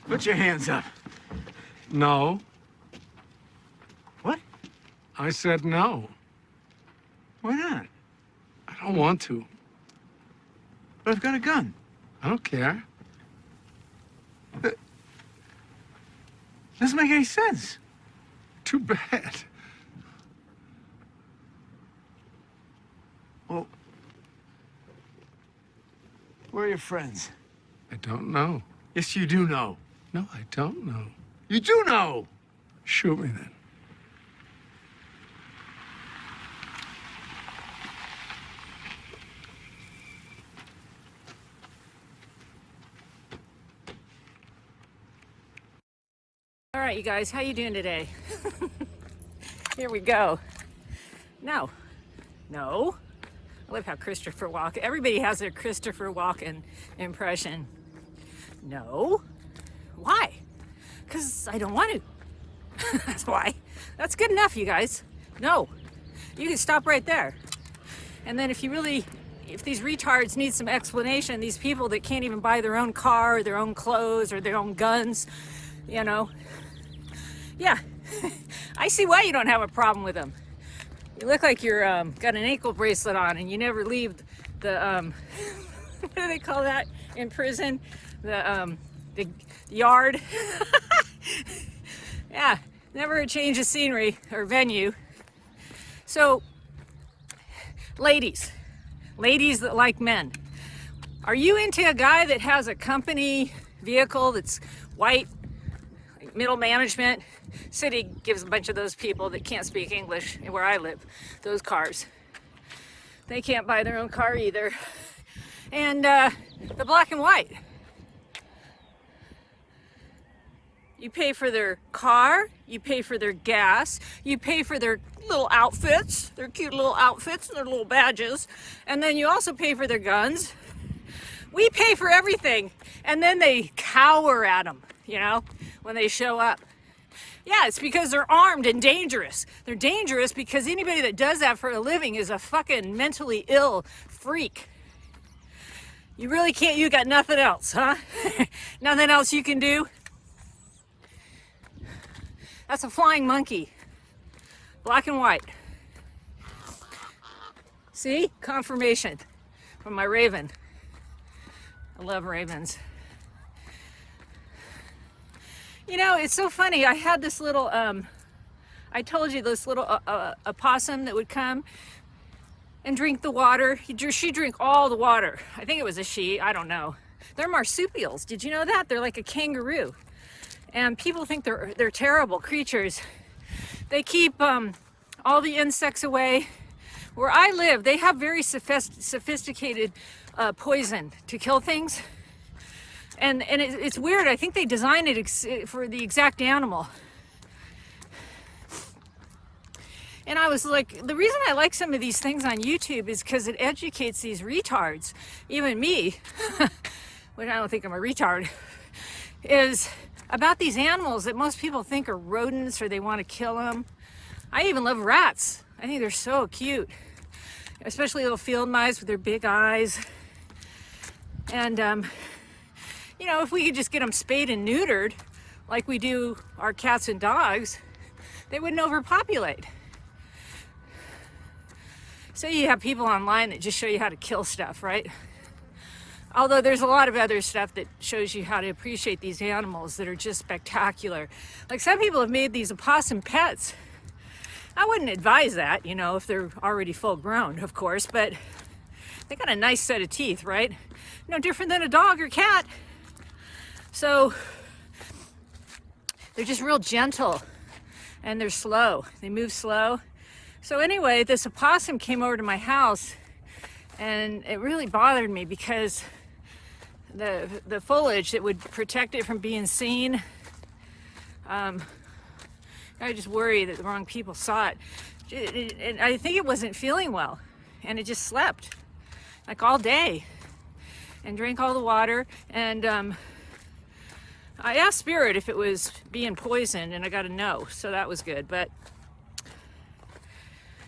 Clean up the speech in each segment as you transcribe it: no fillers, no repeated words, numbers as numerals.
Put your hands up. No. What? I said no. Why not? I don't want to. But I've got a gun. I don't care. Doesn't make any sense. Too bad. Well, where are your friends? I don't know. Yes, you do know. No, I don't know. You do know! Shoot me then. All right, you guys, how you doing today? Here we go. No. I love how Christopher Walken, everybody has their Christopher Walken impression. No. Why? Because I don't want to. That's why. That's good enough, you guys. No. You can stop right there. And then if these retards need some explanation, these people that can't even buy their own car or their own clothes or their own guns, you know, yeah, I see why you don't have a problem with them. You look like you're got an ankle bracelet on and you never leave the, what do they call that in prison? The yard. Yeah, never a change of scenery or venue. So, ladies that like men, are you into a guy that has a company vehicle that's white, like middle management? City gives a bunch of those people that can't speak English where I live, those cars. They can't buy their own car either. And the black and white. You pay for their car, you pay for their gas, you pay for their little outfits, their cute little outfits and their little badges, and then you also pay for their guns. We pay for everything, and then they cower at them, you know, when they show up. Yeah, it's because they're armed and dangerous. They're dangerous because anybody that does that for a living is a fucking mentally ill freak. You really can't, you got nothing else, huh? Nothing else you can do? That's a flying monkey. Black and white. See? Confirmation from my raven. I love ravens. You know, it's so funny. I had this little, I told you this little opossum that would come and drink the water. She drank all the water. I think it was a she, I don't know. They're marsupials. Did you know that? They're like a kangaroo. And people think they're terrible creatures. They keep all the insects away. Where I live, they have very sophisticated poison to kill things. And it's weird. I think they designed it for the exact animal. And I was like, the reason I like some of these things on YouTube is because it educates these retards, even me, which I don't think I'm a retard, is about these animals that most people think are rodents or they want to kill them. I even love rats. I think they're so cute, especially little field mice with their big eyes. And, you know, if we could just get them spayed and neutered like we do our cats and dogs, they wouldn't overpopulate. So you have people online that just show you how to kill stuff, right? Although there's a lot of other stuff that shows you how to appreciate these animals that are just spectacular. Like some people have made these opossum pets. I wouldn't advise that, you know, if they're already full grown, of course, but they got a nice set of teeth, right? No different than a dog or cat. So they're just real gentle and they're slow. They move slow. So anyway, this opossum came over to my house and it really bothered me because the foliage that would protect it from being seen, I just worry that the wrong people saw it. And I think it wasn't feeling well and it just slept like all day and drank all the water. And I asked Spirit if it was being poisoned and I got a no, so that was good. But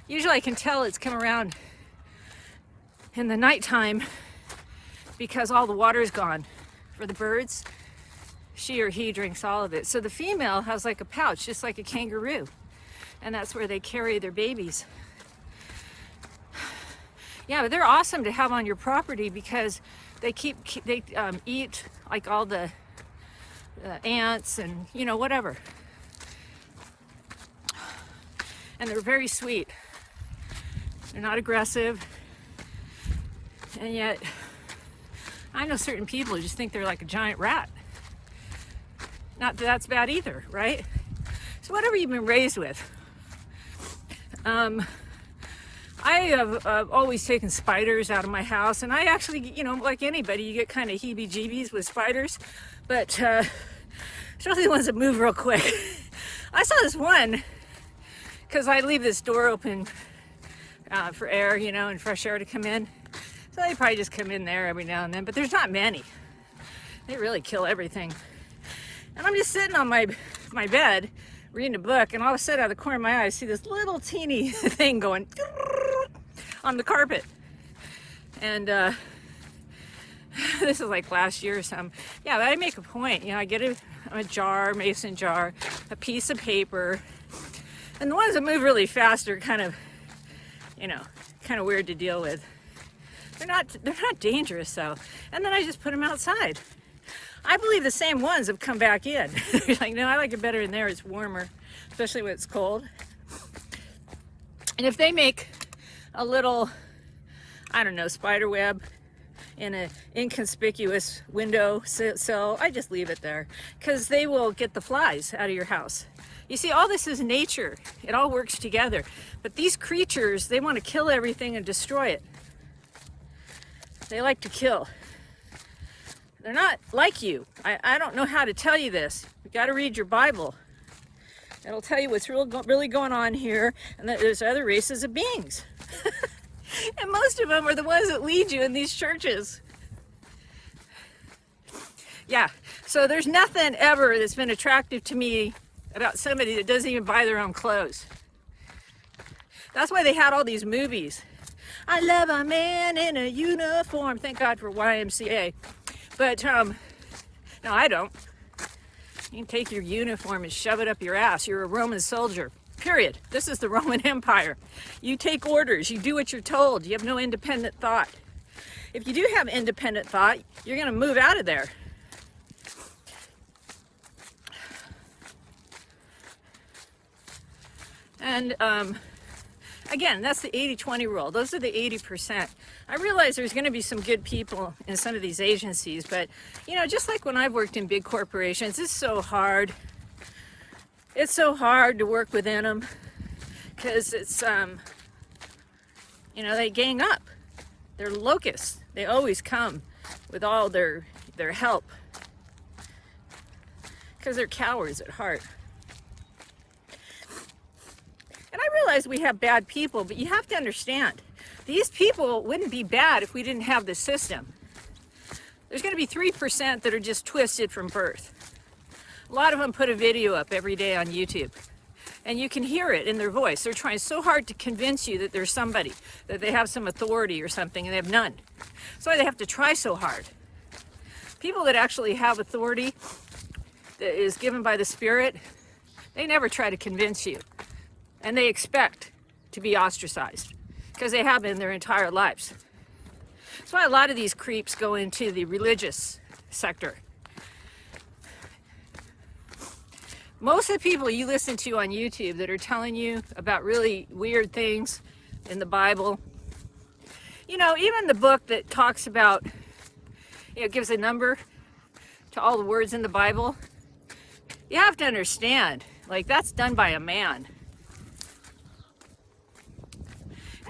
usually I can tell it's come around in the nighttime because all the water's gone for the birds. she or he drinks all of it. So the female has like a pouch, just like a kangaroo. And that's where they carry their babies. Yeah, but they're awesome to have on your property because they eat like all the ants and, you know, whatever. And they're very sweet. They're not aggressive. And yet, I know certain people who just think they're like a giant rat. Not that that's bad either, right? So whatever you've been raised with. I have always taken spiders out of my house, and I actually, you know, like anybody, you get kind of heebie-jeebies with spiders, but especially the ones that move real quick. I saw this one because I leave this door open for air, you know, and fresh air to come in. So they probably just come in there every now and then, but there's not many. They really kill everything. And I'm just sitting on my bed reading a book, and all of a sudden out of the corner of my eye I see this little teeny thing going on the carpet. And this is like last year or something. Yeah, but I make a point, you know, I get a jar, mason jar, a piece of paper, and the ones that move really fast are kind of, you know, kind of weird to deal with. They're not dangerous though. And then I just put them outside. I believe the same ones have come back in. You're like, no, I like it better in there. It's warmer, especially when it's cold. And if they make a little, I don't know, spider web in an inconspicuous window sill, I just leave it there because they will get the flies out of your house. You see, all this is nature. It all works together. But these creatures, they want to kill everything and destroy it. They like to kill. They're not like you. I don't know how to tell you this. You got to read your Bible. It'll tell you what's really going on here, and that there's other races of beings. And most of them are the ones that lead you in these churches. Yeah, so there's nothing ever that's been attractive to me about somebody that doesn't even buy their own clothes. That's why they had all these movies. I love a man in a uniform. Thank God for YMCA. But, no, I don't. You can take your uniform and shove it up your ass. You're a Roman soldier, period. This is the Roman Empire. You take orders. You do what you're told. You have no independent thought. If you do have independent thought, you're going to move out of there. And, again, that's the 80-20 rule. Those are the 80%. I realize there's going to be some good people in some of these agencies, but, you know, just like when I've worked in big corporations, it's so hard. It's so hard to work within them because it's, you know, they gang up. They're locusts. They always come with all their help because they're cowards at heart. And I realize we have bad people, but you have to understand, these people wouldn't be bad if we didn't have this system. There's going to be 3% that are just twisted from birth. A lot of them put a video up every day on YouTube. And you can hear it in their voice. They're trying so hard to convince you that there's somebody, that they have some authority or something, and they have none. That's why they have to try so hard. People that actually have authority that is given by the Spirit, they never try to convince you. And they expect to be ostracized because they have been their entire lives. That's why a lot of these creeps go into the religious sector. Most of the people you listen to on YouTube that are telling you about really weird things in the Bible, you know, even the book that talks about, you know, gives a number to all the words in the Bible, you have to understand, like, that's done by a man.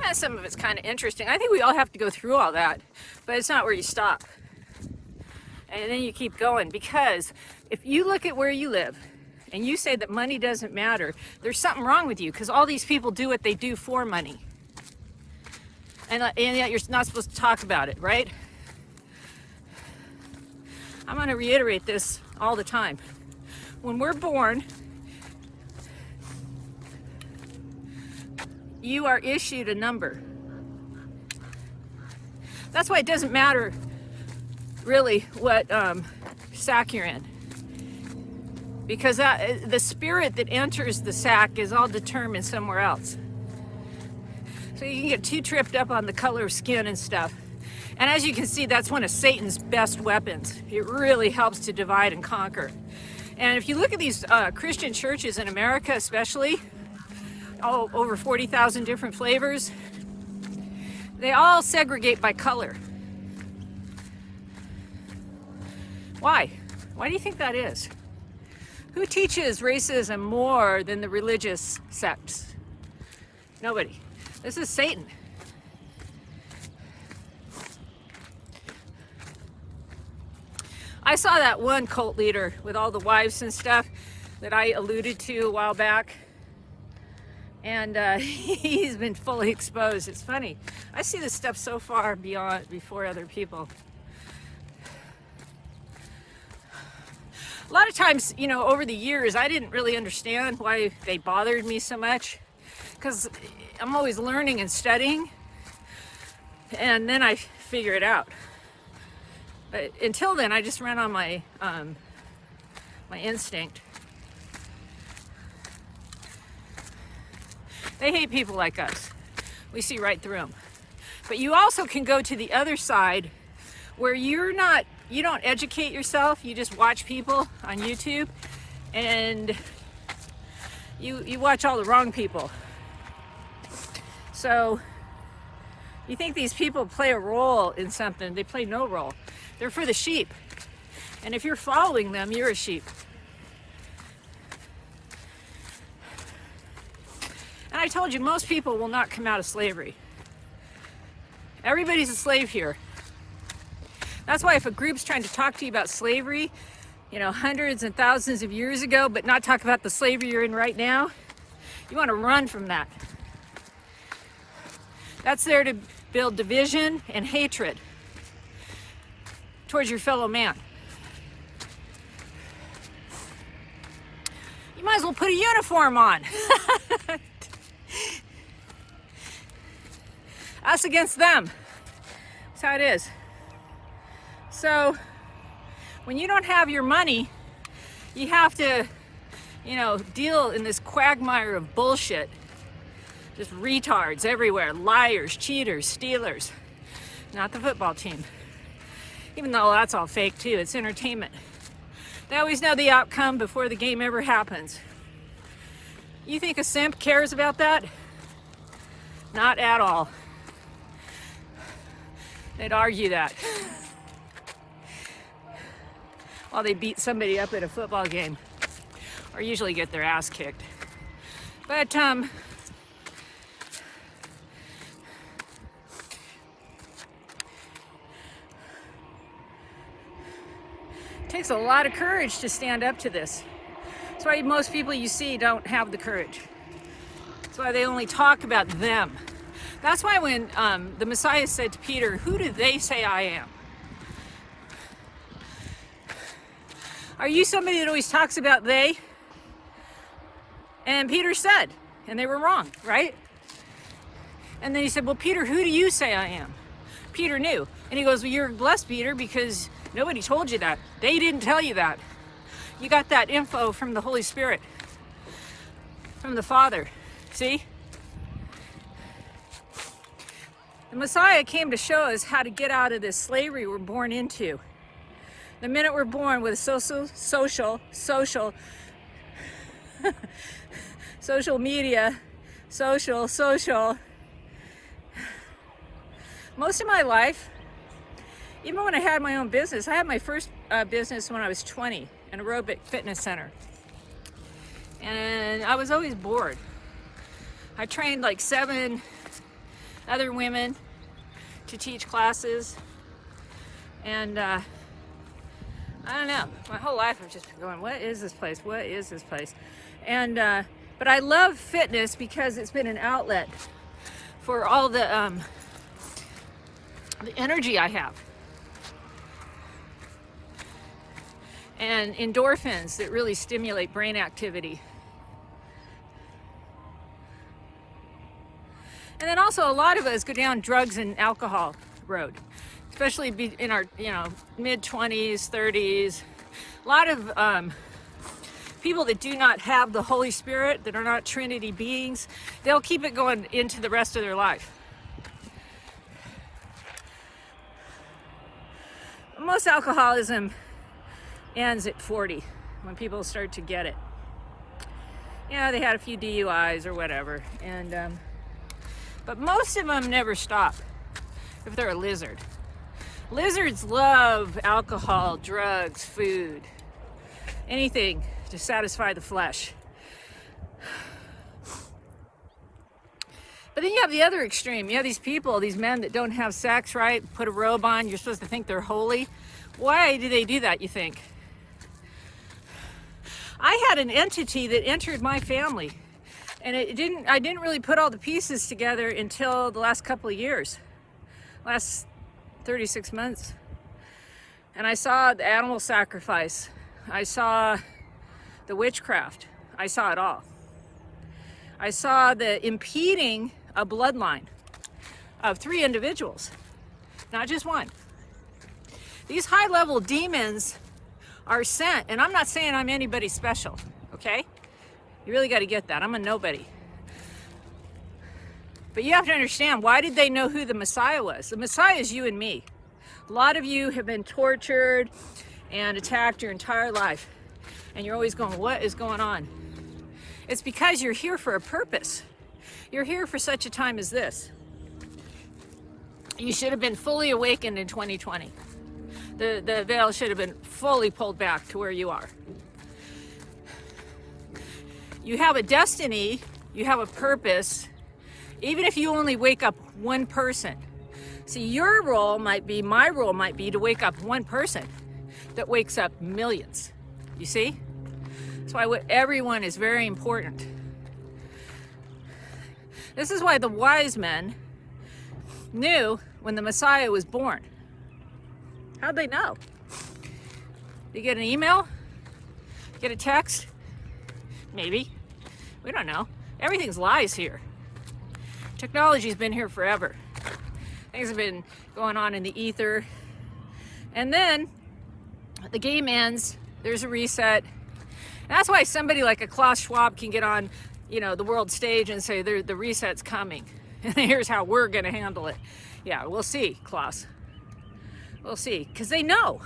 Yeah, some of it's kind of interesting. I think we all have to go through all that, but it's not where you stop. And then you keep going, because if you look at where you live and you say that money doesn't matter, there's something wrong with you, because all these people do what they do for money. And yet you're not supposed to talk about it, right? I'm going to reiterate this all the time. When we're born, you are issued a number. That's why it doesn't matter really what sack you're in. because the spirit that enters the sack is all determined somewhere else. So you can get too tripped up on the color of skin and stuff. And as you can see, that's one of Satan's best weapons. It really helps to divide and conquer. And if you look at these Christian churches in America especially, over 40,000 different flavors, they all segregate by color. Why? Why do you think that is? Who teaches racism more than the religious sects? Nobody. This is Satan. I saw that one cult leader with all the wives and stuff that I alluded to a while back. And he's been fully exposed. It's funny. I see this stuff so far before other people. A lot of times, you know, over the years, I didn't really understand why they bothered me so much, because I'm always learning and studying, and then I figure it out. But until then, I just ran on my my instinct. They hate people like us. We see right through them. But you also can go to the other side where you don't educate yourself, you just watch people on YouTube, and you watch all the wrong people. So you think these people play a role in something. They play no role. They're for the sheep. And if you're following them, you're a sheep. And I told you, most people will not come out of slavery. Everybody's a slave here. That's why if a group's trying to talk to you about slavery, you know, hundreds and thousands of years ago, but not talk about the slavery you're in right now, you want to run from that. That's there to build division and hatred towards your fellow man. You might as well put a uniform on. Us against them. That's how it is. So when you don't have your money, you have to, you know, deal in this quagmire of bullshit. Just retards everywhere, liars, cheaters, stealers. Not the football team. Even though that's all fake too, it's entertainment. They always know the outcome before the game ever happens. You think a simp cares about that? Not at all. They'd argue that while they beat somebody up at a football game, or usually get their ass kicked. But it takes a lot of courage to stand up to this. That's why most people you see don't have the courage. That's why they only talk about them. That's why when the Messiah said to Peter, "Who do they say I am?" Are you somebody that always talks about they? And Peter said, and they were wrong, right? And then he said, "Well, Peter, who do you say I am?" Peter knew. And he goes, "Well, you're blessed, Peter, because nobody told you that. They didn't tell you that. You got that info from the Holy Spirit, from the Father. See? The Messiah came to show us how to get out of this slavery we're born into. The minute we're born with social media, social. Most of my life, even when I had my own business, I had my first business when I was 20, an aerobic fitness center. And I was always bored. I trained like 7 other women to teach classes. And I don't know, my whole life I've just been going, what is this place? What is this place? And but I love fitness because it's been an outlet for all the energy I have. And endorphins that really stimulate brain activity. And then also a lot of us go down drugs and alcohol road, especially in our, mid 20s, 30s. A lot of people that do not have the Holy Spirit, that are not Trinity beings, they'll keep it going into the rest of their life. Most alcoholism ends at 40, when people start to get it. Yeah, they had a few DUIs or whatever, and but most of them never stop if they're a lizard. Lizards love alcohol, drugs, food, anything to satisfy the flesh. But then you have the other extreme. You have these people, these men that don't have sex, right? Put a robe on, you're supposed to think they're holy. Why do they do that, you think? I had an entity that entered my family, and I didn't really put all the pieces together until the last couple of years, last 36 months. And I saw the animal sacrifice. I saw the witchcraft. I saw it all. I saw the impeding a bloodline of 3 individuals, not just one. These high-level demons are sent, and I'm not saying I'm anybody special, okay? You really got to get that. I'm a nobody. But you have to understand, why did they know who the Messiah was? The Messiah is you and me. A lot of you have been tortured and attacked your entire life, and you're always going, what is going on? It's because you're here for a purpose. You're here for such a time as this. You should have been fully awakened in 2020. The veil should have been fully pulled back to where you are. You have a destiny, you have a purpose, even if you only wake up one person. See, your role might be, my role might be to wake up one person that wakes up millions. You see? That's why everyone is very important. This is why the wise men knew when the Messiah was born. How'd they know? They get an email? Get a text? Maybe. We don't know. Everything's lies here. Technology's been here forever. Things have been going on in the ether. And then the game ends, there's a reset. And that's why somebody like a Klaus Schwab can get on, the world stage and say, the reset's coming. And here's how we're gonna handle it. Yeah, we'll see, Klaus. We'll see, because they know.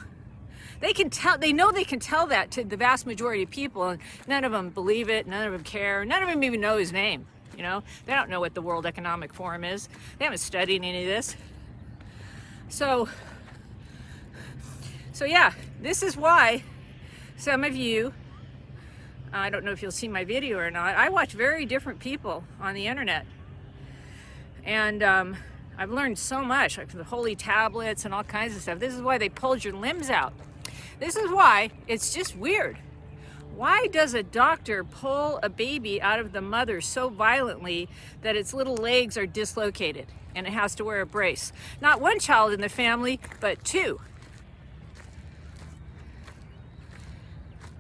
They can tell. They know they can tell that to the vast majority of people, and none of them believe it. None of them care. None of them even know his name. They don't know what the World Economic Forum is. They haven't studied any of this. So yeah, this is why some of you, I don't know if you'll see my video or not, I watch very different people on the internet. And I've learned so much, like the holy tablets and all kinds of stuff. This is why they pulled your limbs out. This is why it's just weird. Why does a doctor pull a baby out of the mother so violently that its little legs are dislocated and it has to wear a brace? Not one child in the family, but 2.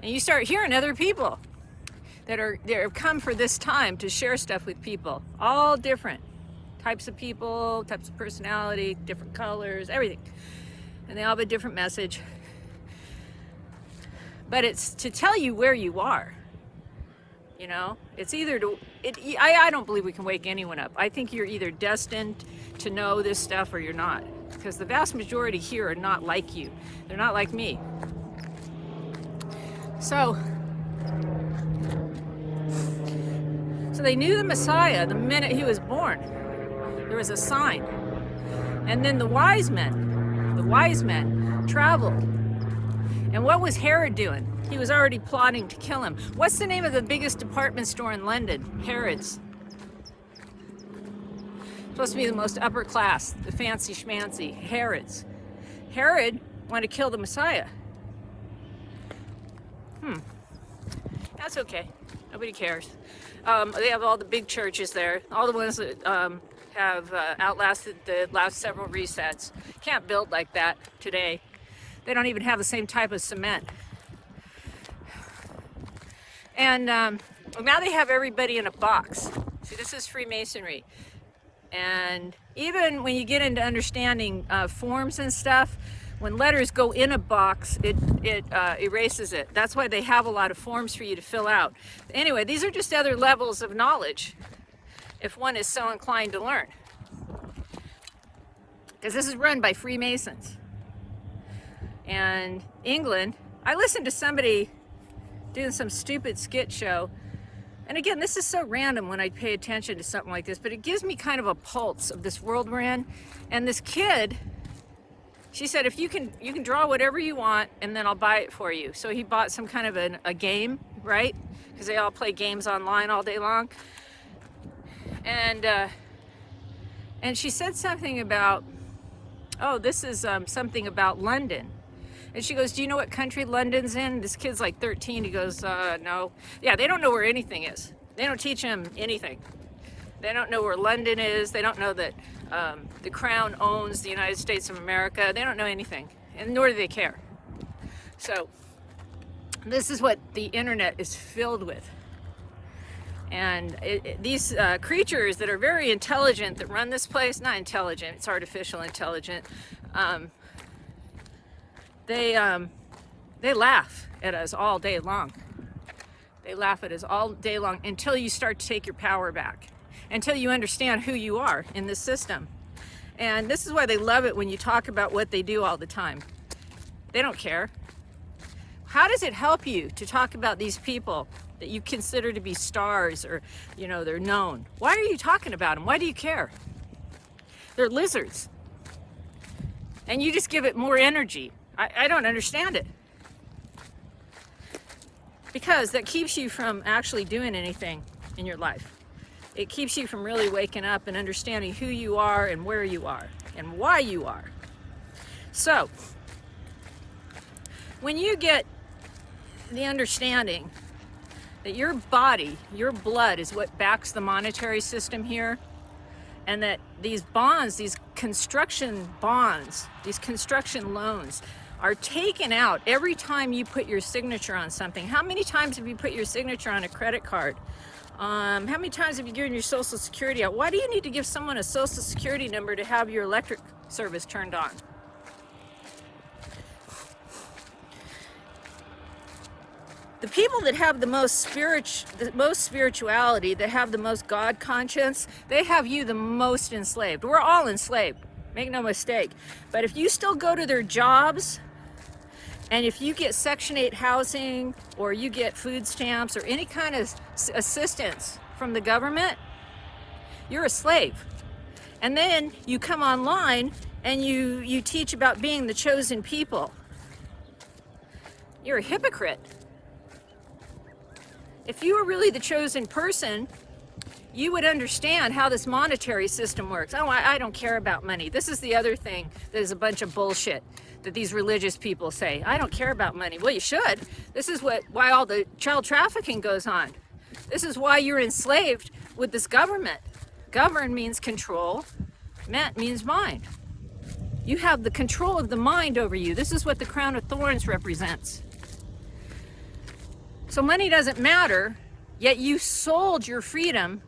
And you start hearing other people that have come for this time to share stuff with people, all different types of people, types of personality, different colors, everything. And they all have a different message. But it's to tell you where you are. It's either I don't believe we can wake anyone up. I think you're either destined to know this stuff or you're not. Because the vast majority here are not like you. They're not like me. So they knew the Messiah the minute he was born. There was a sign. And then the wise men traveled. And what was Herod doing? He was already plotting to kill him. What's the name of the biggest department store in London? Harrods. Supposed to be the most upper class, the fancy schmancy. Harrods. Herod wanted to kill the Messiah. That's okay. Nobody cares. They have all the big churches there. All the ones that have outlasted the last several resets. Can't build like that today. They don't even have the same type of cement. And now they have everybody in a box. See, this is Freemasonry. And even when you get into understanding forms and stuff, when letters go in a box, it erases it. That's why they have a lot of forms for you to fill out. Anyway, these are just other levels of knowledge if one is so inclined to learn. Because this is run by Freemasons. And England, I listened to somebody doing some stupid skit show. And again, this is so random when I pay attention to something like this, but it gives me kind of a pulse of this world we're in. And this kid, she said, if you can draw whatever you want and then I'll buy it for you. So he bought some kind of a game, right? Because they all play games online all day long. And she said something about, oh, this is something about London. And she goes, do you know what country London's in? This kid's like 13. He goes, no. Yeah, they don't know where anything is. They don't teach him anything. They don't know where London is. They don't know that the Crown owns the United States of America. They don't know anything, and nor do they care. So this is what the internet is filled with. And these creatures that are very intelligent that run this place, not intelligent, it's artificial intelligent, they laugh at us all day long. They laugh at us all day long until you start to take your power back, until you understand who you are in this system. And this is why they love it when you talk about what they do all the time. They don't care. How does it help you to talk about these people that you consider to be stars, or, you know, they're known? Why are you talking about them? Why do you care? They're lizards. And you just give it more energy. I don't understand it. Because that keeps you from actually doing anything in your life. It keeps you from really waking up and understanding who you are and where you are and why you are. So, when you get the understanding that your body, your blood is what backs the monetary system here, and that these bonds, these construction bonds, these construction loans are taken out every time you put your signature on something. How many times have you put your signature on a credit card? How many times have you given your social security out? Why do you need to give someone a social security number to have your electric service turned on? The people that have the most spirituality, that have the most God conscience, they have you the most enslaved. We're all enslaved, make no mistake. But if you still go to their jobs, and if you get Section 8 housing, or you get food stamps, or any kind of assistance from the government, you're a slave. And then you come online and you teach about being the chosen people. You're a hypocrite. If you were really the chosen person, you would understand how this monetary system works. Oh, I don't care about money. This is the other thing that is a bunch of bullshit that these religious people say. I don't care about money. Well, you should. This is why all the child trafficking goes on. This is why you're enslaved with this government. Govern means control. Ment means mind. You have the control of the mind over you. This is what the crown of thorns represents. So money doesn't matter, yet you sold your freedom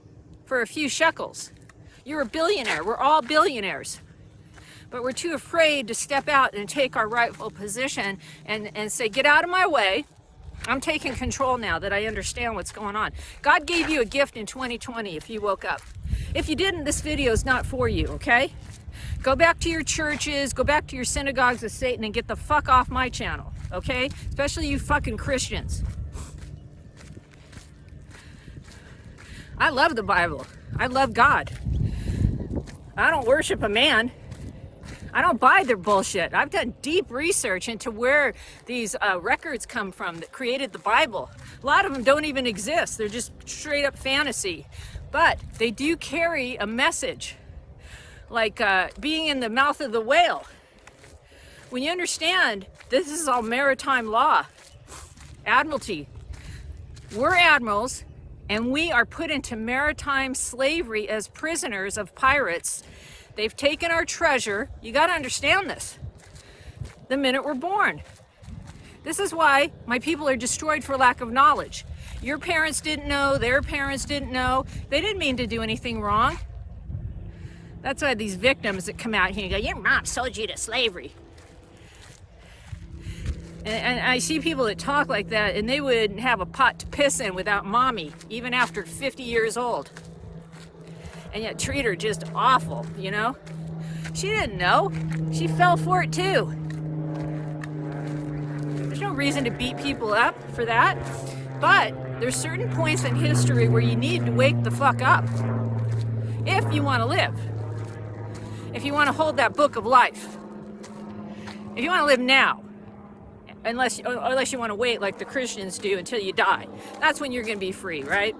for a few shekels. You're a billionaire. We're all billionaires. But we're too afraid to step out and take our rightful position and say, get out of my way. I'm taking control now that I understand what's going on. God gave you a gift in 2020 if you woke up. If you didn't, this video is not for you, okay? Go back to your churches, go back to your synagogues of Satan, and get the fuck off my channel, okay? Especially you fucking Christians. I love the Bible. I love God. I don't worship a man. I don't buy their bullshit. I've done deep research into where these records come from that created the Bible. A lot of them don't even exist. They're just straight up fantasy. But they do carry a message, like being in the mouth of the whale. When you understand this is all maritime law, admiralty. We're admirals, and we are put into maritime slavery as prisoners of pirates. They've taken our treasure. You got to understand this. The minute we're born. This is why my people are destroyed for lack of knowledge. Your parents didn't know, their parents didn't know. They didn't mean to do anything wrong. That's why these victims that come out here and go, your mom sold you to slavery. And I see people that talk like that, and they wouldn't have a pot to piss in without mommy, even after 50 years old. And yet treat her just awful, you know? She didn't know. She fell for it too. There's no reason to beat people up for that. But there's certain points in history where you need to wake the fuck up. If you want to live. If you want to hold that book of life. If you want to live now. Unless you want to wait like the Christians do until you die. That's when you're going to be free, right?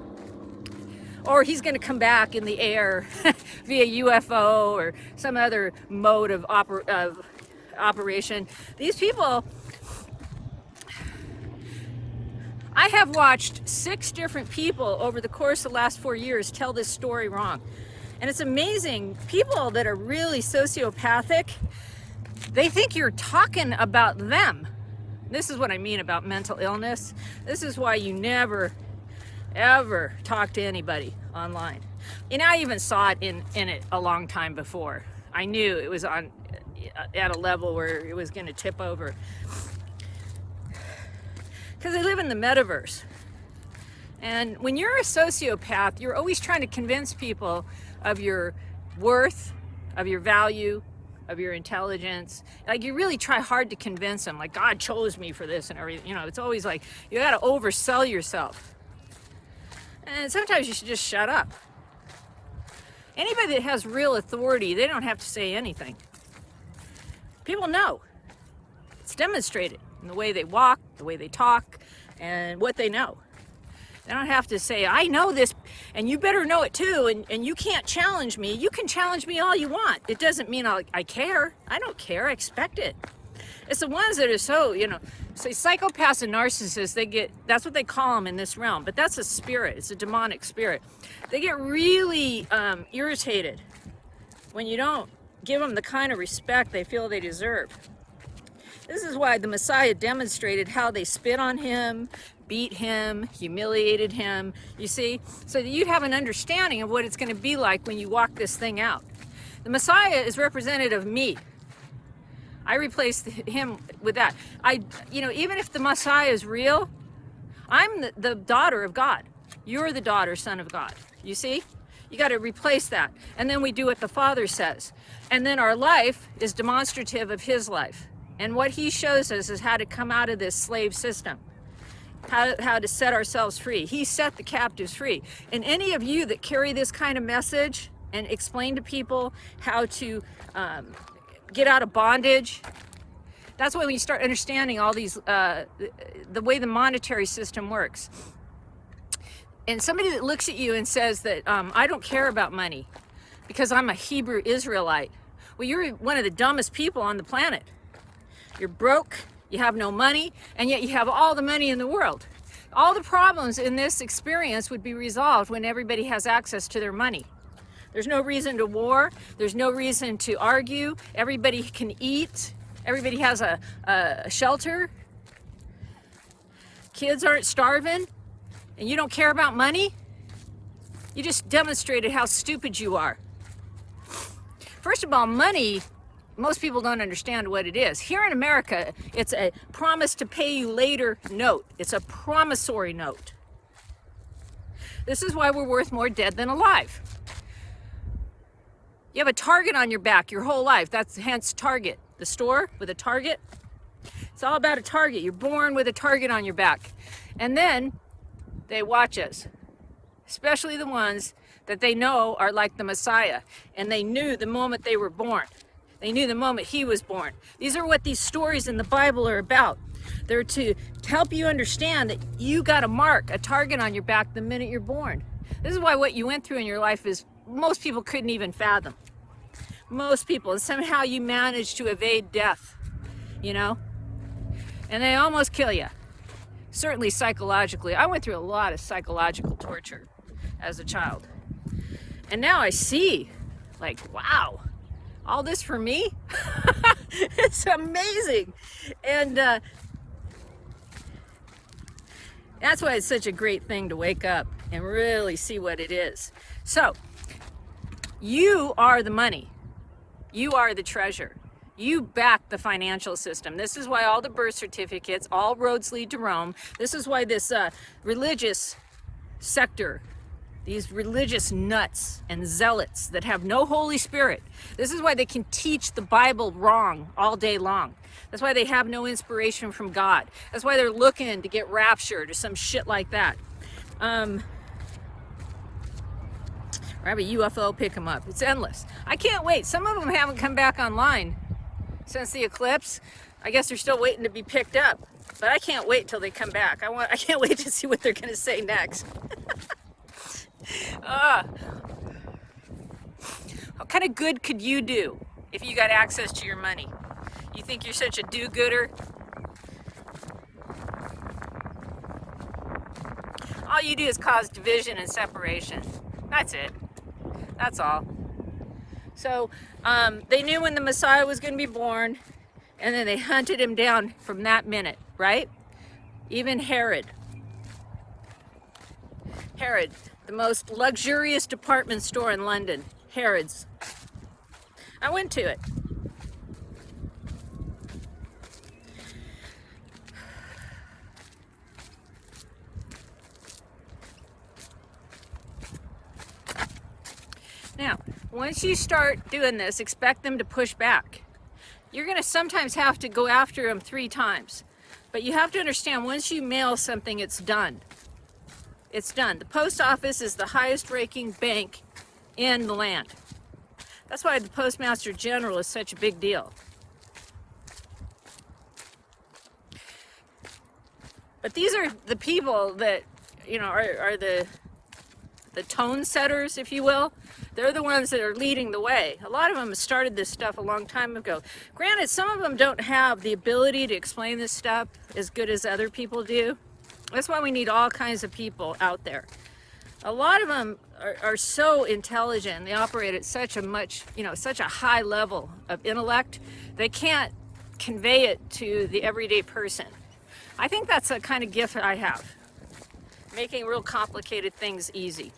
Or he's going to come back in the air via UFO or some other mode of operation. These people, I have watched 6 different people over the course of the last 4 years tell this story wrong. And it's amazing, people that are really sociopathic, they think you're talking about them. This is what I mean about mental illness. This is why you never, ever talk to anybody online. And I even saw it in it a long time before. I knew it was at a level where it was going to tip over. Because I live in the metaverse. And when you're a sociopath, you're always trying to convince people of your worth, of your value, of your intelligence. Like, you really try hard to convince them, like, God chose me for this and everything. You know, it's always like, you got to oversell yourself. And sometimes you should just shut up. Anybody that has real authority, they don't have to say anything. People know. It's demonstrated in the way they walk, the way they talk, and what they know. They don't have to say, I know this, and you better know it too, and you can't challenge me. You can challenge me all you want. It doesn't mean I care. I don't care. I expect it. It's the ones that are so, you know, say psychopaths and narcissists, that's what they call them in this realm, but that's a spirit. It's a demonic spirit. They get really irritated when you don't give them the kind of respect they feel they deserve. This is why the Messiah demonstrated how they spit on him, beat him, humiliated him, you see? So that you'd have an understanding of what it's going to be like when you walk this thing out. The Messiah is representative of me. I replaced him with that. Even if the Messiah is real, I'm the daughter of God. You're the daughter, son of God. You see? You got to replace that. And then we do what the Father says. And then our life is demonstrative of his life. And what he shows us is how to come out of this slave system. How to set ourselves free. He set the captives free. And any of you that carry this kind of message and explain to people how to get out of bondage, that's when we start understanding all these, the way the monetary system works. And somebody that looks at you and says that I don't care about money because I'm a Hebrew Israelite. Well, you're one of the dumbest people on the planet. You're broke, you have no money, and yet you have all the money in the world. All the problems in this experience would be resolved when everybody has access to their money. There's no reason to war. There's no reason to argue. Everybody can eat. Everybody has a shelter. Kids aren't starving. And you don't care about money? You just demonstrated how stupid you are. First of all, money, most people don't understand what it is. Here in America, it's a promise to pay you later note. It's a promissory note. This is why we're worth more dead than alive. You have a target on your back your whole life. That's hence Target. The store with a target. It's all about a target. You're born with a target on your back. And then they watch us, especially the ones that they know are like the Messiah. And they knew the moment they were born. They knew the moment he was born. These are what these stories in the Bible are about. They're to help you understand that you got a mark, a target on your back the minute you're born. This is why what you went through in your life is most people couldn't even fathom. Most people. And somehow you managed to evade death, you know? And they almost kill you. Certainly psychologically. I went through a lot of psychological torture as a child. And now I see, like, wow, all this for me? It's amazing. And that's why it's such a great thing to wake up and really see what it is. So, you are the money. You are the treasure. You back the financial system. This is why all the birth certificates, all roads lead to Rome. This is why this religious sector, these religious nuts and zealots that have no Holy Spirit, this is why they can teach the Bible wrong all day long. That's why they have no inspiration from God. That's why they're looking to get raptured or some shit like that. Or have a UFO pick them up. It's endless. I can't wait. Some of them haven't come back online since the eclipse. I guess they're still waiting to be picked up, but I can't wait till they come back. I can't wait to see what they're going to say next. What kind of good could you do if you got access to your money? You think you're such a do-gooder? All you do is cause division and separation. That's it. That's all. So they knew when the Messiah was going to be born, and then they hunted him down from that minute, right? Even Herod. Herod, the most luxurious department store in London. Harrods. I went to it. Now, once you start doing this, expect them to push back. You're going to sometimes have to go after them 3 times. But you have to understand, once you mail something, it's done. It's done. The post office is the highest ranking bank in the land. That's why the Postmaster General is such a big deal. But these are the people that, you know, are the tone setters, if you will. They're the ones that are leading the way. A lot of them started this stuff a long time ago. Granted, some of them don't have the ability to explain this stuff as good as other people do. That's why we need all kinds of people out there. A lot of them are so intelligent. They operate at such a high level of intellect. They can't convey it to the everyday person. I think that's a kind of gift that I have. Making real complicated things easy.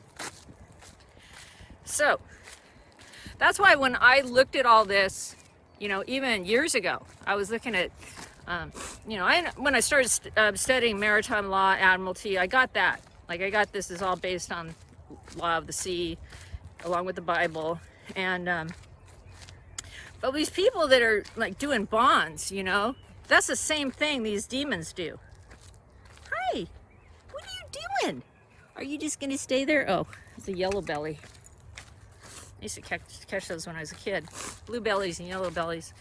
So, that's why when I looked at all this, even years ago, I was looking at, when I started studying maritime law, admiralty, I got that. This is all based on law of the sea, along with the Bible. And, but these people that are like doing bonds, that's the same thing these demons do. Hi, what are you doing? Are you just going to stay there? Oh, it's a yellow belly. I used to catch those when I was a kid. Blue bellies and yellow bellies.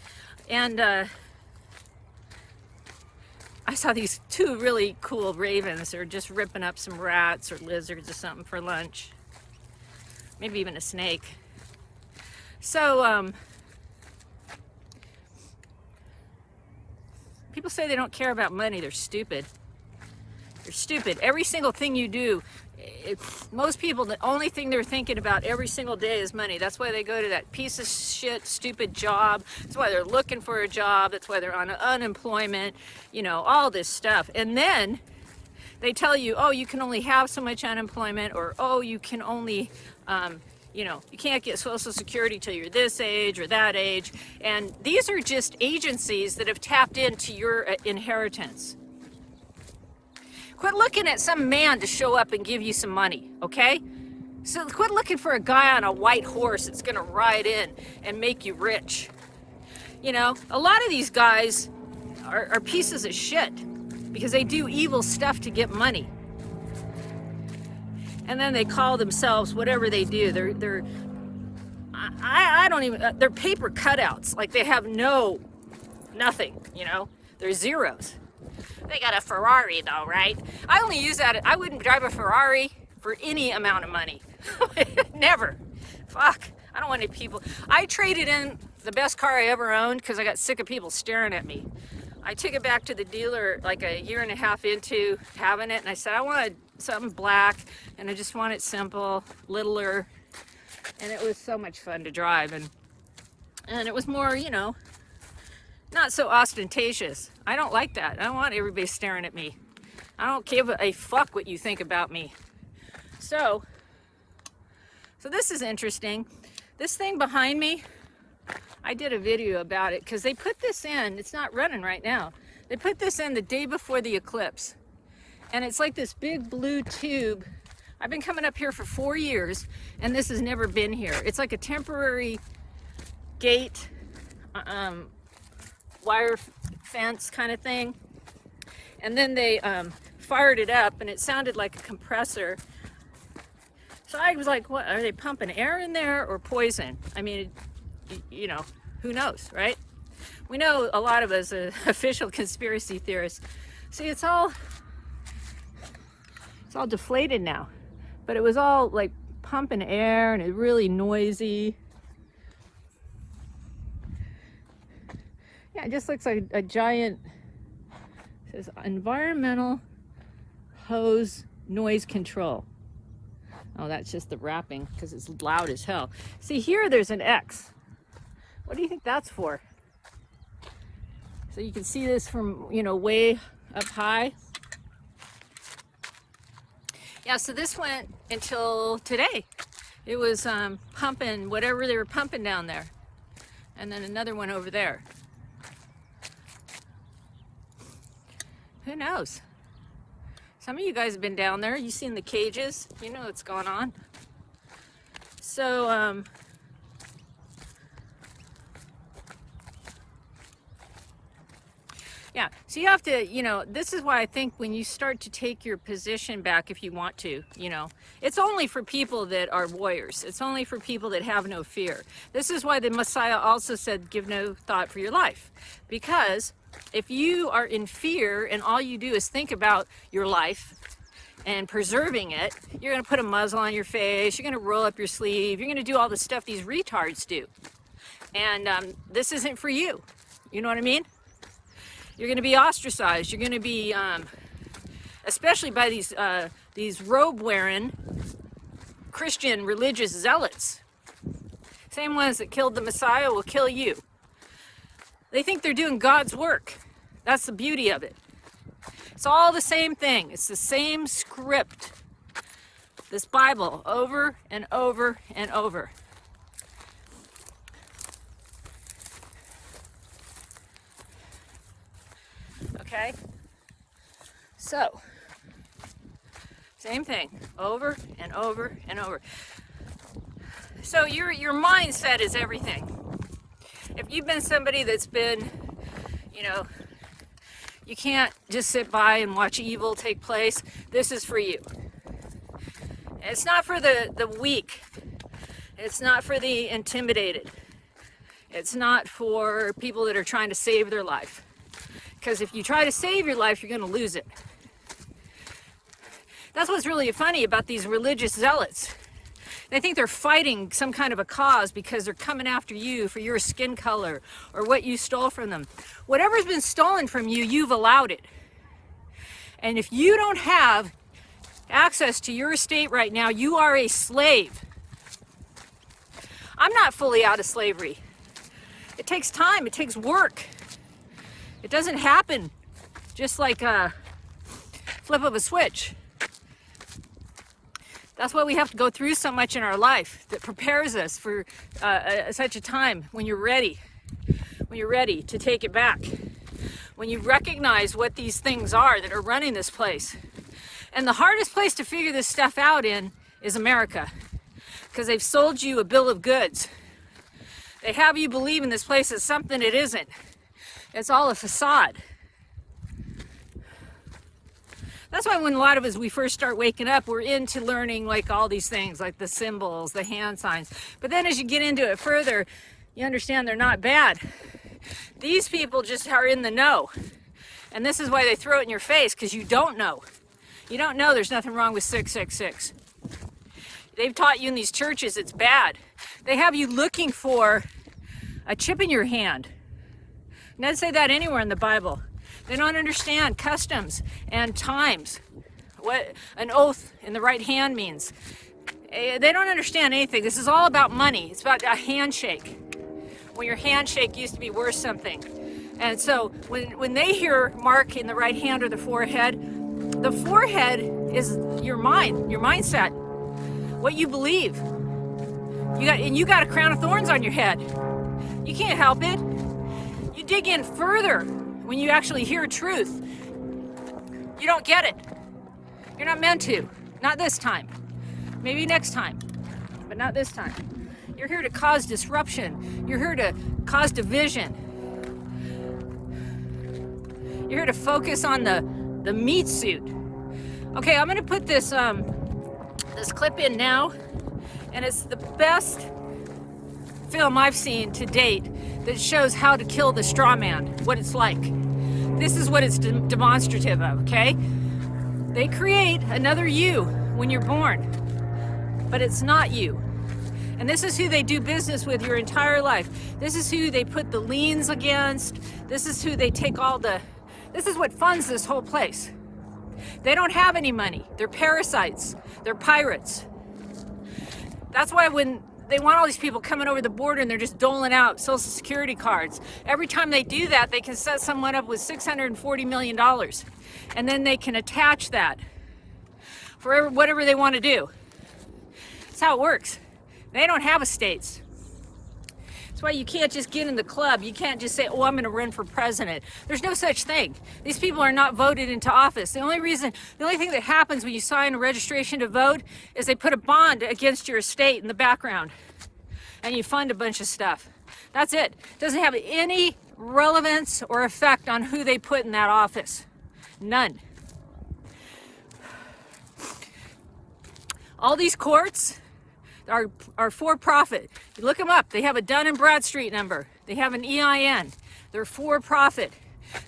And I saw these 2 really cool ravens. They're just ripping up some rats or lizards or something for lunch. Maybe even a snake. So, people say they don't care about money. They're stupid. They're stupid. Every single thing you do, most people, the only thing they're thinking about every single day is money. That's why they go to that piece of shit, stupid job. That's why they're looking for a job. That's why they're on unemployment, all this stuff. And then they tell you, oh, you can only have so much unemployment, or, oh, you can only, you can't get Social Security till you're this age or that age. And these are just agencies that have tapped into your inheritance. Quit looking at some man to show up and give you some money, okay? So quit looking for a guy on a white horse that's gonna ride in and make you rich. A lot of these guys are pieces of shit because they do evil stuff to get money. And then they call themselves whatever they do. They're paper cutouts. Like they have nothing, They're zeros. They got a Ferrari though, right? I only use that. I wouldn't drive a Ferrari for any amount of money. Never. Fuck. I don't want any people. I traded in the best car I ever owned because I got sick of people staring at me. I took it back to the dealer like a year and a half into having it, and I said, I wanted something black, and I just want it simple, littler, and it was so much fun to drive, and it was more, not so ostentatious. I don't like that. I don't want everybody staring at me. I don't give a fuck what you think about me. So this is interesting. This thing behind me, I did a video about it because they put this in, it's not running right now. They put this in the day before the eclipse. And it's like this big blue tube. I've been coming up here for 4 years and this has never been here. It's like a temporary gate, wire fence kind of thing. And then they fired it up and it sounded like a compressor. So I was like, what, are they pumping air in there or poison? I mean, you know, who knows, right? We know, a lot of us official conspiracy theorists. See, it's all deflated now, but it was all like pumping air and it's really noisy. Yeah, it just looks like a giant, it says environmental hose noise control. Oh, that's just the wrapping because it's loud as hell. See, here there's an X. What do you think that's for? So you can see this from, you know, way up high. Yeah, so this went until today. It was pumping whatever they were pumping down there. And then another one over there. Who knows? Some of you guys have been down there. You've seen the cages. You know what's going on. So, yeah, so you have to, you know, this is why I think when you start to take your position back, if you want to, you know, it's only for people that are warriors. It's only for people that have no fear. This is why the Messiah also said, give no thought for your life. Because if you are in fear and all you do is think about your life and preserving it, you're going to put a muzzle on your face, you're going to roll up your sleeve, you're going to do all the stuff these retards do. And this isn't for you. You know what I mean? You're going to be ostracized. You're going to be, especially by these robe-wearing Christian religious zealots. Same ones that killed the Messiah will kill you. They think they're doing God's work. That's the beauty of it. It's all the same thing. It's the same script. This Bible, over and over and over. Okay? So, same thing, over and over and over. So your mindset is everything. If you've been somebody that's been, you know, you can't just sit by and watch evil take place, this is for you. It's not for the weak. It's not for the intimidated. It's not for people that are trying to save their life. Because if you try to save your life, you're going to lose it. That's what's really funny about these religious zealots. They think they're fighting some kind of a cause because they're coming after you for your skin color or what you stole from them. Whatever's been stolen from you, you've allowed it. And if you don't have access to your estate right now, you are a slave. I'm not fully out of slavery. It takes time, it takes work. It doesn't happen just like a flip of a switch. That's why we have to go through so much in our life that prepares us for such a time when you're ready to take it back. When you recognize what these things are that are running this place. And the hardest place to figure this stuff out in is America, because they've sold you a bill of goods. They have you believe in this place as something it isn't. It's all a facade. That's why when a lot of us, we first start waking up, we're into learning like all these things, like the symbols, the hand signs. But then as you get into it further, you understand they're not bad. These people just are in the know. And this is why they throw it in your face, because you don't know. You don't know there's nothing wrong with 666. They've taught you in these churches it's bad. They have you looking for a chip in your hand. It doesn't say that anywhere in the Bible. They don't understand customs and times, what an oath in the right hand means. They don't understand anything. This is all about money. It's about a handshake. When your handshake used to be worth something. And so when they hear mark in the right hand or the forehead is your mind, your mindset, what you believe. You got a crown of thorns on your head. You can't help it. You dig in further when you actually hear truth. You don't get it. You're not meant to. Not this time. Maybe next time, but not this time. You're here to cause disruption. You're here to cause division. You're here to focus on the meat suit. Okay, I'm gonna put this this clip in now, and it's the best film I've seen to date that shows how to kill the straw man, what it's like. This is what it's demonstrative of, okay? They create another you when you're born, but it's not you. And this is who they do business with your entire life. This is who they put the liens against. This is who they take all the, this is what funds this whole place. They don't have any money. They're parasites. They're pirates. That's why when they want all these people coming over the border and they're just doling out Social Security cards, every time they do that, they can set someone up with $640 million. And then they can attach that for whatever they want to do. That's how it works. They don't have estates. That's why you can't just get in the club. You can't just say, oh, I'm going to run for president. There's no such thing. These people are not voted into office. The only thing that happens when you sign a registration to vote is they put a bond against your estate in the background and you fund a bunch of stuff. That's it. It doesn't have any relevance or effect on who they put in that office. None. All these courts are for profit. You look them up. They have a Dun & Bradstreet number. They have an EIN. They're for profit.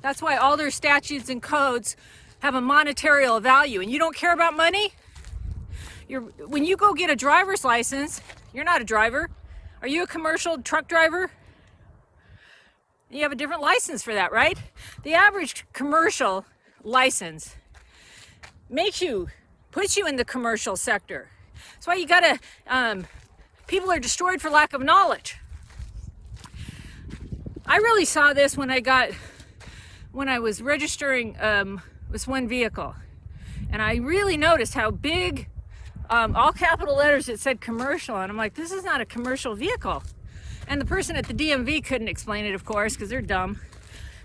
That's why all their statutes and codes have a monetary value. And you don't care about money? When you go get a driver's license, you're not a driver. Are you a commercial truck driver? You have a different license for that, right? The average commercial license puts you in the commercial sector. That's why you gotta, people are destroyed for lack of knowledge. I really saw this when I was registering this one vehicle. And I really noticed how big, all capital letters, it said commercial. And I'm like, this is not a commercial vehicle. And the person at the DMV couldn't explain it, of course, because they're dumb.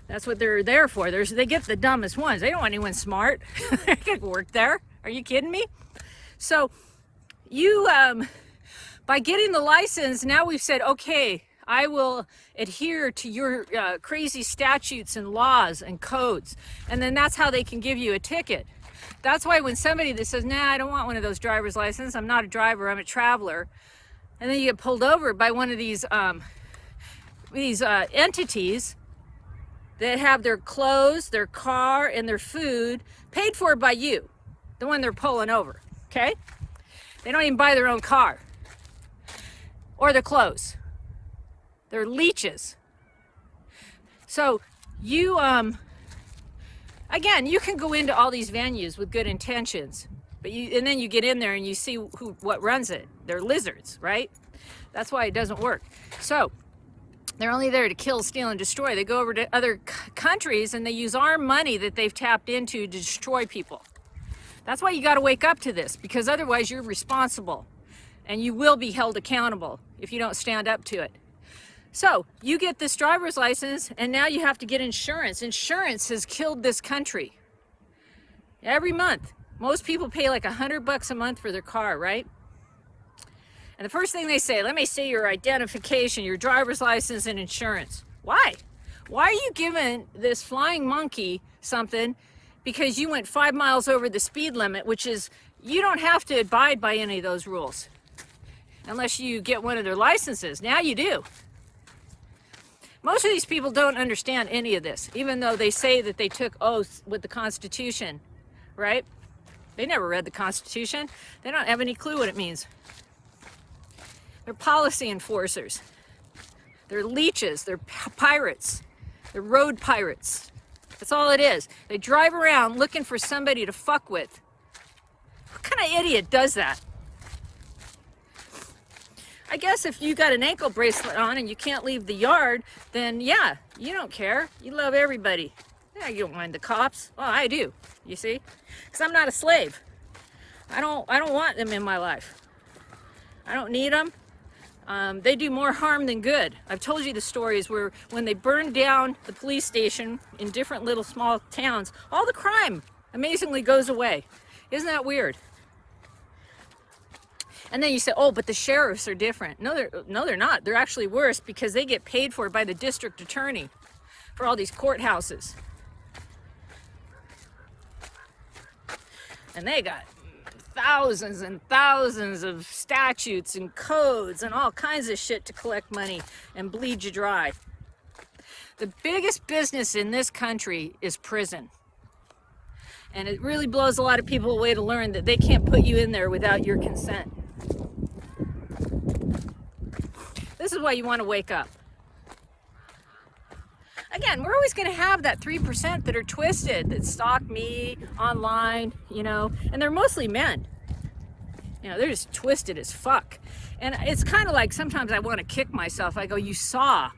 That's what they're there for. They get the dumbest ones. They don't want anyone smart. They could work there. Are you kidding me? So you, by getting the license, now we've said, okay, I will adhere to your crazy statutes and laws and codes. And then that's how they can give you a ticket. That's why when somebody that says, nah, I don't want one of those driver's licenses, I'm not a driver, I'm a traveler. And then you get pulled over by one of these entities that have their clothes, their car, and their food paid for by you, the one they're pulling over, okay? They don't even buy their own car or their clothes. They're leeches. So you, again, you can go into all these venues with good intentions, but and then you get in there and you see what runs it. They're lizards, right? That's why it doesn't work. So they're only there to kill, steal, and destroy. They go over to other countries and they use our money that they've tapped into to destroy people. That's why you got to wake up to this, because otherwise you're responsible and you will be held accountable if you don't stand up to it. So you get this driver's license and now you have to get insurance. Insurance has killed this country. Every month, most people pay like $100 a month for their car, right? And the first thing they say, let me see your identification, your driver's license and insurance. Why? Why are you giving this flying monkey something because you went 5 miles over the speed limit, which is, you don't have to abide by any of those rules unless you get one of their licenses. Now you do. Most of these people don't understand any of this, even though they say that they took oaths with the Constitution, right? They never read the Constitution. They don't have any clue what it means. They're policy enforcers. They're leeches. They're pirates. They're road pirates. That's all it is. They drive around looking for somebody to fuck with. What kind of idiot does that? I guess if you got an ankle bracelet on and you can't leave the yard, then yeah, you don't care. You love everybody. Yeah, you don't mind the cops. Well, I do, you see? Because I'm not a slave. I don't want them in my life. I don't need them. They do more harm than good. I've told you the stories where when they burn down the police station in different little small towns, all the crime amazingly goes away. Isn't that weird? And then you say, oh, but the sheriffs are different. No, they're not. They're actually worse because they get paid for by the district attorney for all these courthouses. And they got thousands and thousands of statutes and codes and all kinds of shit to collect money and bleed you dry. The biggest business in this country is prison. And it really blows a lot of people away to learn that they can't put you in there without your consent. This is why you want to wake up. Again, we're always going to have that 3% that are twisted, that stalk me online, you know, and they're mostly men. You know, they're just twisted as fuck. And it's kind of like sometimes I want to kick myself. I go, you saw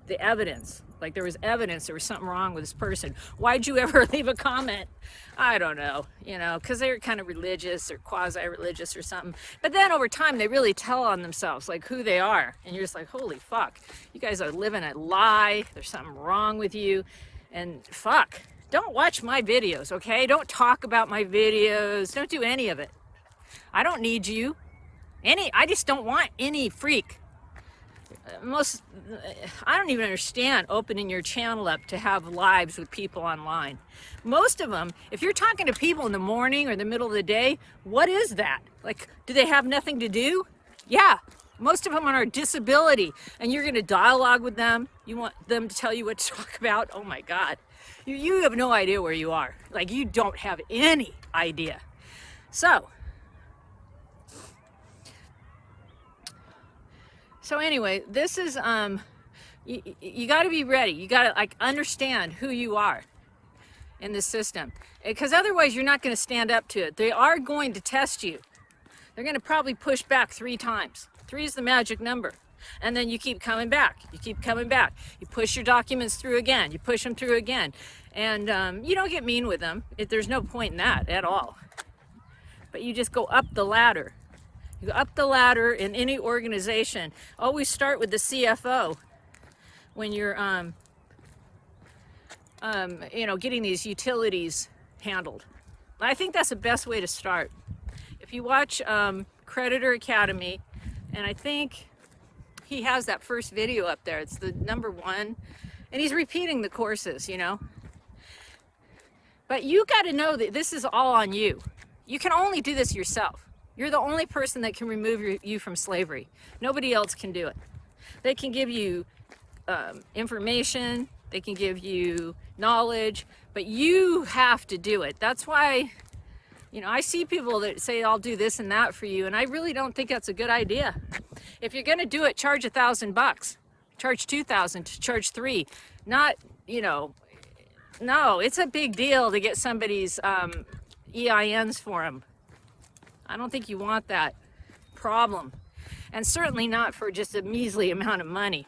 the evidence. Like there was evidence there was something wrong with this person. Why'd you ever leave a comment? I don't know, you know, because they're kind of religious or quasi-religious or something. But then over time, they really tell on themselves, like who they are. And you're just like, holy fuck, you guys are living a lie. There's something wrong with you. And fuck, don't watch my videos, okay? Don't talk about my videos. Don't do any of it. I don't need you. I just don't want any freak. I don't even understand opening your channel up to have lives with people online. Most of them, if you're talking to people in the morning or the middle of the day, what is that? Like, do they have nothing to do? Yeah, most of them are on disability, and you're going to dialogue with them. You want them to tell you what to talk about? Oh my God. You have no idea where you are. Like, you don't have any idea. So anyway, this is, you got to be ready. You got to like understand who you are in this system, because otherwise you're not going to stand up to it. They are going to test you. They're going to probably push back 3 times. 3 is the magic number. And then you keep coming back. You keep coming back. You push your documents through again. You push them through again. And you don't get mean with them. There's no point in that at all. But you just go up the ladder. You go up the ladder in any organization. Always start with the CFO when you're, you know, getting these utilities handled. I think that's the best way to start. If you watch Creditor Academy, and I think he has that first video up there. It's the #1, and he's repeating the courses, you know. But you got to know that this is all on you. You can only do this yourself. You're the only person that can remove you from slavery. Nobody else can do it. They can give you information, they can give you knowledge, but you have to do it. That's why, you know, I see people that say, I'll do this and that for you, and I really don't think that's a good idea. If you're gonna do it, charge $1,000, charge $2,000, charge $3,000. Not, you know, no, it's a big deal to get somebody's EINs for them. I don't think you want that problem, and certainly not for just a measly amount of money.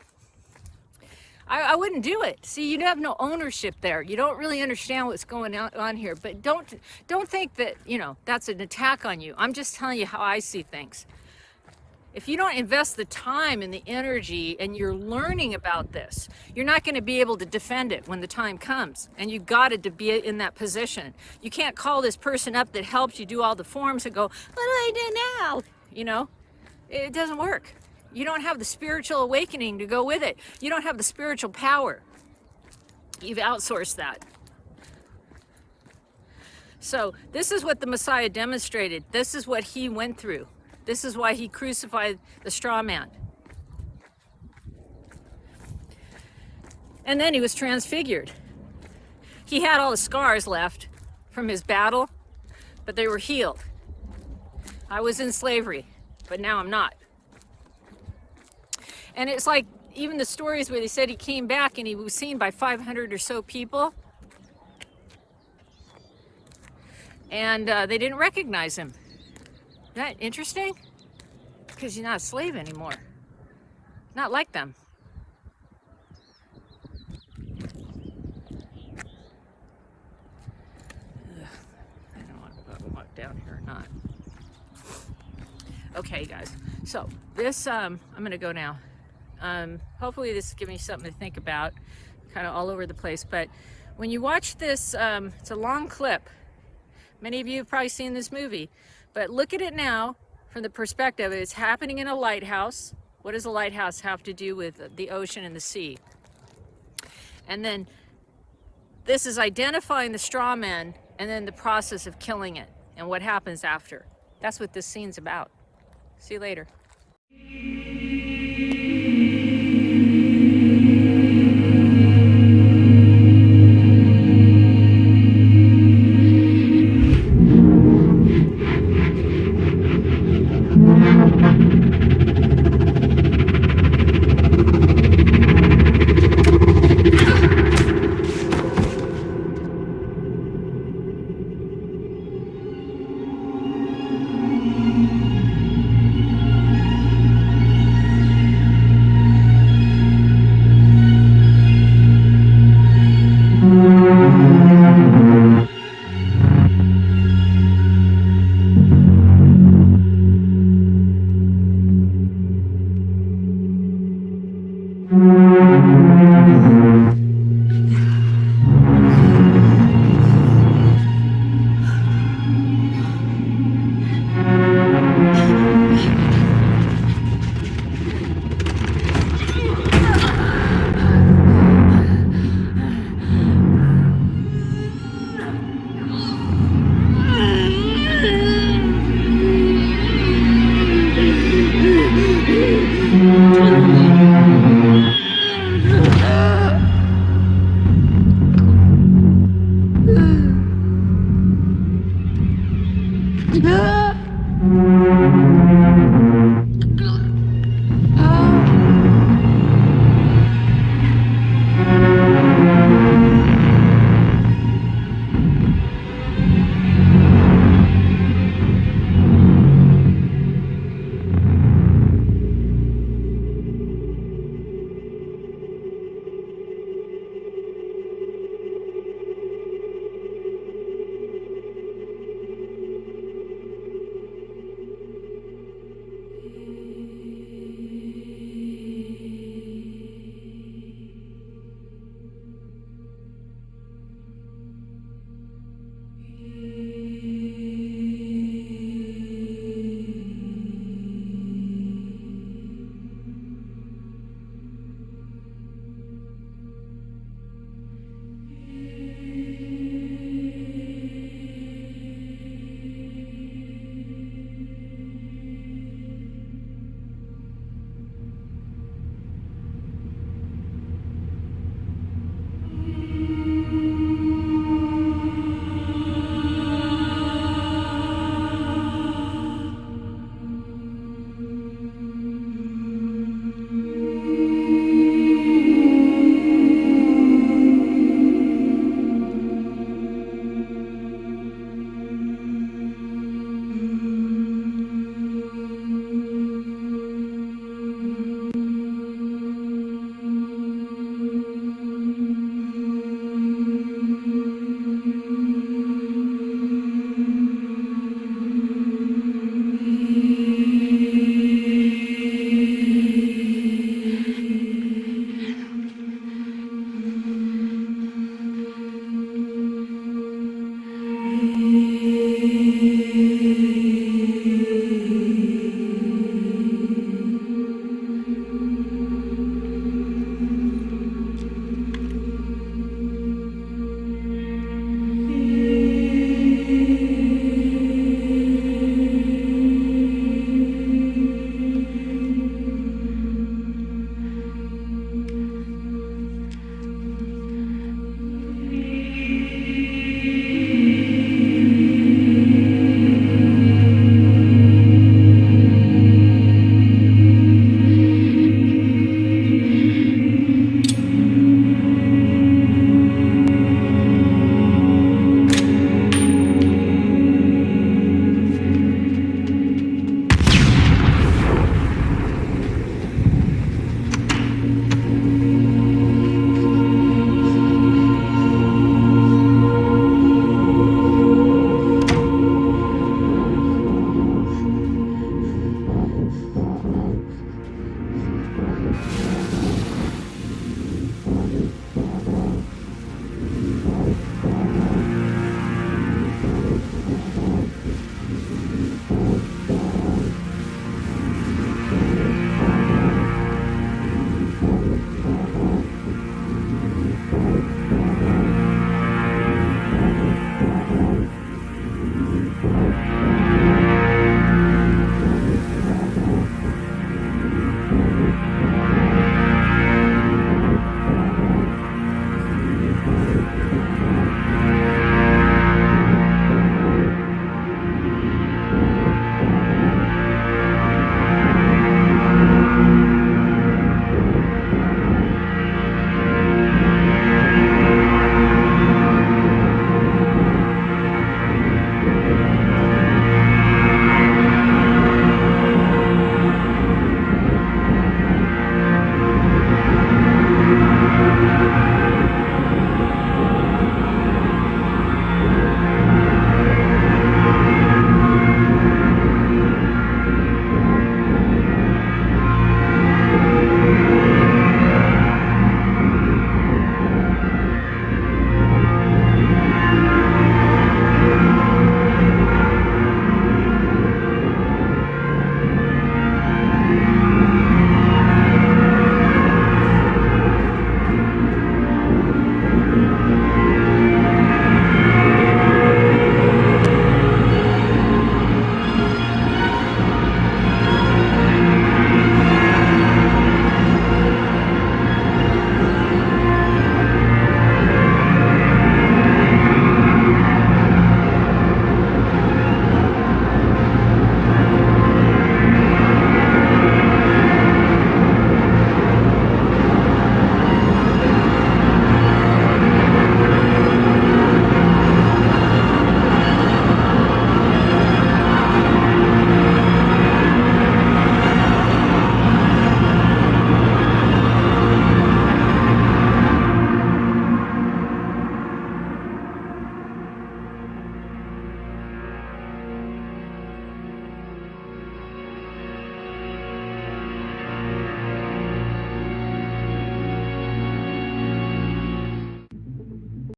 I wouldn't do it. See, you have no ownership there. You don't really understand what's going on here, but don't think that, you know, that's an attack on you. I'm just telling you how I see things. If you don't invest the time and the energy and you're learning about this, you're not going to be able to defend it when the time comes. And you've got to be in that position. You can't call this person up that helps you do all the forms and go, what do I do now? You know, it doesn't work. You don't have the spiritual awakening to go with it. You don't have the spiritual power. You've outsourced that. So this is what the Messiah demonstrated. This is what he went through. This is why he crucified the straw man. And then he was transfigured. He had all the scars left from his battle, but they were healed. I was in slavery, but now I'm not. And it's like even the stories where they said he came back and he was seen by 500 or so people. And they didn't recognize him. Isn't that interesting? Because you're not a slave anymore. Not like them. Ugh. I don't know if I walk down here or not. Okay, guys. has. So this, I'm gonna go now. Hopefully this is giving you something to think about, kind of all over the place. But when you watch this, it's a long clip. Many of you have probably seen this movie, but look at it now from the perspective. It's happening in a lighthouse. What does a lighthouse have to do with the ocean and the sea? And then this is identifying the straw man and then the process of killing it and what happens after. That's what this scene's about. See you later.